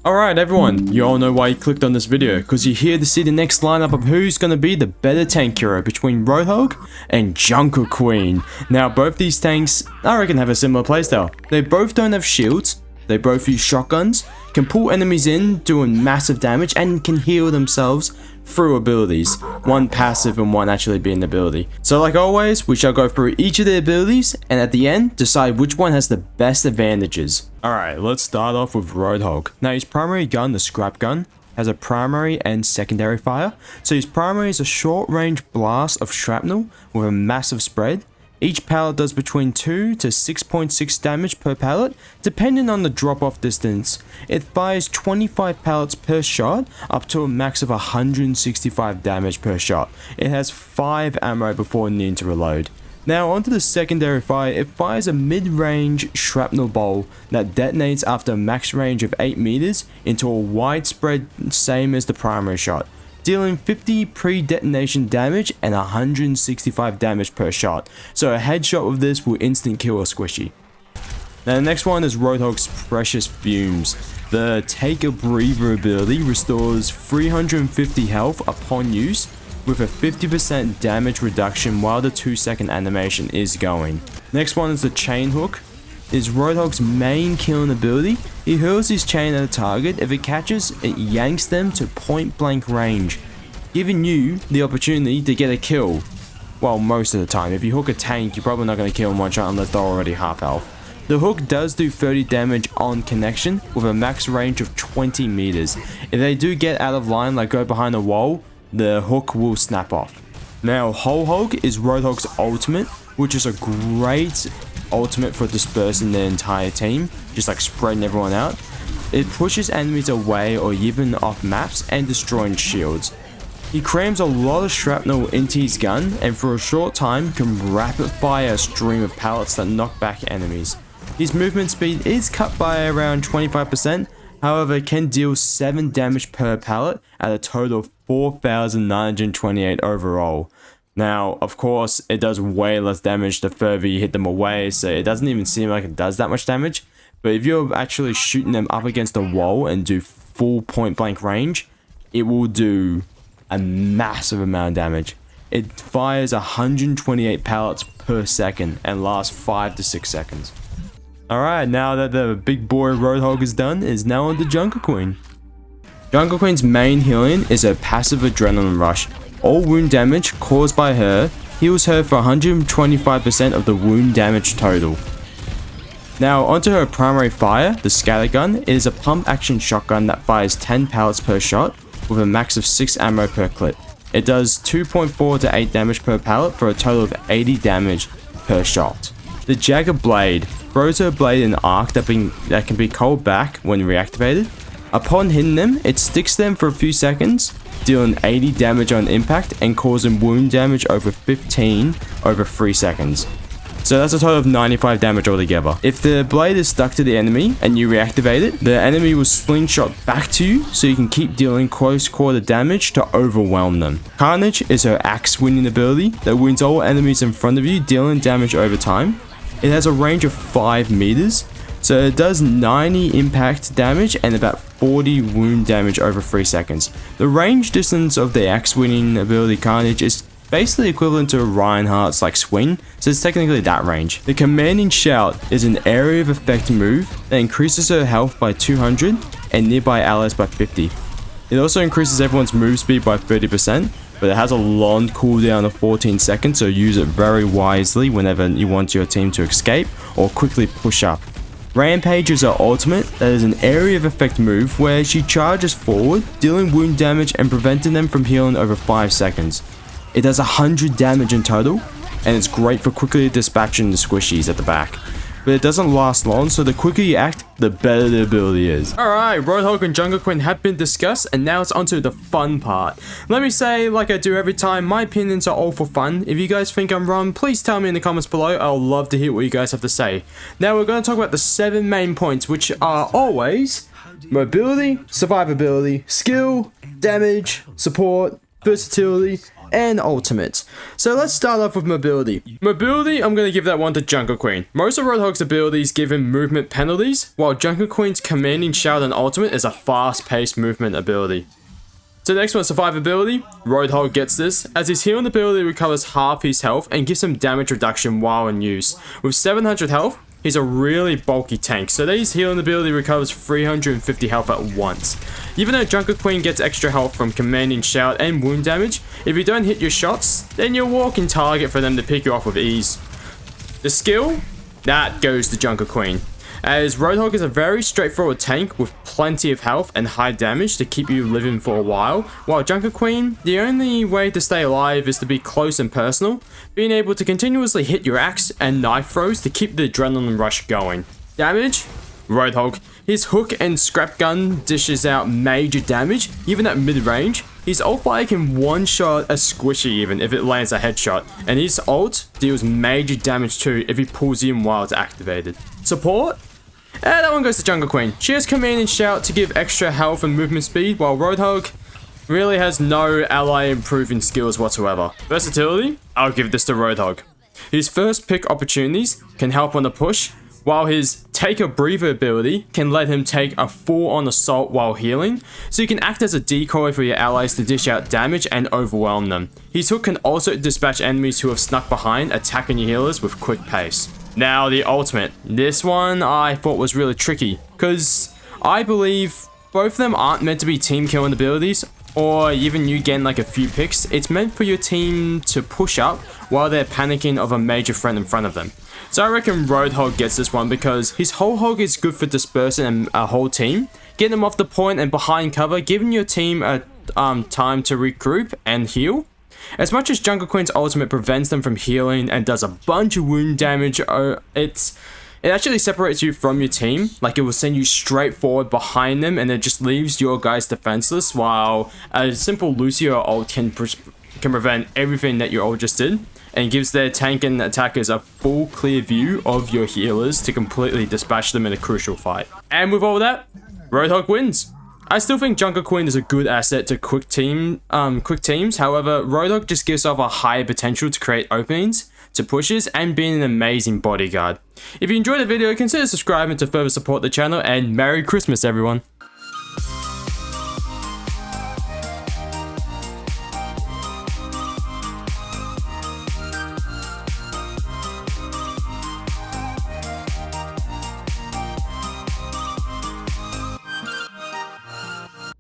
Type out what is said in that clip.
Alright everyone, you all know why you clicked on this video, because you're here to see the next lineup of who's going to be the better tank hero between Roadhog and JunkerQueen. Now both these tanks, I reckon, have a similar playstyle. They both don't have shields, they both use shotguns, can pull enemies in doing massive damage, and can heal themselves through abilities. One passive and one actually being ability. So like always, we shall go through each of the abilities and at the end, decide which one has the best advantages. Alright, let's start off with Roadhog. Now his primary gun, the scrap gun, has a primary and secondary fire. So his primary is a short range blast of shrapnel with a massive spread. Each pellet does between 2 to 6.6 damage per pellet, depending on the drop-off distance. It fires 25 pellets per shot, up to a max of 165 damage per shot. It has 5 ammo before needing to reload. Now onto the secondary fire, it fires a mid-range shrapnel bolt that detonates after a max range of 8 meters into a widespread same as the primary shot, dealing 50 pre-detonation damage and 165 damage per shot. So a headshot with this will instant kill a squishy. Now the next one is Roadhog's Precious Fumes. The Take a Breather ability restores 350 health upon use with a 50% damage reduction while the 2-second animation is going. Next one is the Chain Hook. Is Roadhog's main killing ability. He hurls his chain at a target. If it catches, it yanks them to point blank range, giving you the opportunity to get a kill. Well, most of the time. If you hook a tank, you're probably not going to kill them one shot unless they're already half health. The hook does do 30 damage on connection with a max range of 20 meters. If they do get out of line, like go behind a wall, the hook will snap off. Now, Whole Hog is Roadhog's ultimate, which is a great ultimate for dispersing the entire team, just like spreading everyone out. It pushes enemies away or even off maps and destroying shields. He crams a lot of shrapnel into his gun and for a short time can rapid fire a stream of pellets that knock back enemies. His movement speed is cut by around 25%, however can deal 7 damage per pellet at a total of 4,928 overall. Now, of course, it does way less damage the further you hit them away, so it doesn't even seem like it does that much damage. But if you're actually shooting them up against a wall and do full point blank range, it will do a massive amount of damage. It fires 128 pellets per second and lasts 5 to 6 seconds. Alright, now that the big boy Roadhog is done, is now on to JunkerQueen. JunkerQueen's main healing is her passive adrenaline rush. All wound damage caused by her heals her for 125% of the wound damage total. Now onto her primary fire, the scatter gun. It is a pump action shotgun that fires 10 pellets per shot with a max of 6 ammo per clip. It does 2.4 to 8 damage per pellet for a total of 80 damage per shot. The Jagger Blade throws her blade in an arc that can be called back when reactivated. Upon hitting them, it sticks them for a few seconds, dealing 80 damage on impact and causing wound damage over 15 over 3 seconds. So that's a total of 95 damage altogether. If the blade is stuck to the enemy and you reactivate it, the enemy will slingshot back to you so you can keep dealing close quarter damage to overwhelm them. Carnage is her axe winning ability that wins all enemies in front of you, dealing damage over time. It has a range of 5 meters, so it does 90 impact damage and about 40 wound damage over 3 seconds. The range distance of the axe winning ability Carnage is basically equivalent to Reinhardt's like swing, so it's technically that range. The Commanding Shout is an area of effect move that increases her health by 200 and nearby allies by 50. It also increases everyone's move speed by 30%, but it has a long cooldown of 14 seconds, so use it very wisely whenever you want your team to escape or quickly push up. Rampage is her ultimate that is an area of effect move where she charges forward, dealing wound damage and preventing them from healing over 5 seconds. It does 100 damage in total, and it's great for quickly dispatching the squishies at the back. But it doesn't last long, so the quicker you act, the better the ability is. Alright, Roadhog and JunkerQueen have been discussed, and now it's onto the fun part. Let me say, like I do every time, my opinions are all for fun. If you guys think I'm wrong, please tell me in the comments below. I'll love to hear what you guys have to say. Now we're going to talk about the 7 main points, which are always mobility, survivability, skill, damage, support, versatility, and ultimate. So let's start off with mobility. Mobility, I'm going to give that one to JunkerQueen. Most of Roadhog's abilities give him movement penalties, while JunkerQueen's commanding shout and ultimate is a fast-paced movement ability. So the next one, survivability. Roadhog gets this, as his healing ability recovers half his health and gives him damage reduction while in use. With 700 health, he's a really bulky tank, so his healing ability recovers 350 health at once. Even though JunkerQueen gets extra health from commanding shout and wound damage, if you don't hit your shots, then you're a walking target for them to pick you off with ease. The skill? That goes to JunkerQueen, as Roadhog is a very straightforward tank with plenty of health and high damage to keep you living for a while JunkerQueen, the only way to stay alive is to be close and personal, being able to continuously hit your axe and knife throws to keep the adrenaline rush going. Damage? Roadhog. His hook and scrap gun dishes out major damage, even at mid-range. His ult fire can one-shot a squishy even if it lands a headshot, and his ult deals major damage too if he pulls in while it's activated. Support? That one goes to JunkerQueen. She has command and shout to give extra health and movement speed, while Roadhog really has no ally improving skills whatsoever. Versatility? I'll give this to Roadhog. His first pick opportunities can help on the push, while his take a breather ability can let him take a full-on assault while healing, so you can act as a decoy for your allies to dish out damage and overwhelm them. His hook can also dispatch enemies who have snuck behind, attacking your healers with quick pace. Now the ultimate. This one I thought was really tricky, because I believe both of them aren't meant to be team killing abilities, or even you getting like a few picks. It's meant for your team to push up while they're panicking of a major threat in front of them. So I reckon Roadhog gets this one because his whole hog is good for dispersing a whole team, getting them off the point and behind cover, giving your team a time to regroup and heal. As much as JunkerQueen's ultimate prevents them from healing and does a bunch of wound damage, it actually separates you from your team. Like, it will send you straight forward behind them and it just leaves your guys defenseless, while a simple Lucio ult can prevent everything that your ult just did, and gives their tank and attackers a full clear view of your healers to completely dispatch them in a crucial fight. And with all that, Roadhog wins. I still think JunkerQueen is a good asset to quick teams, however, Roadhog just gives off a higher potential to create openings, to pushes, and being an amazing bodyguard. If you enjoyed the video, consider subscribing to further support the channel, and Merry Christmas everyone!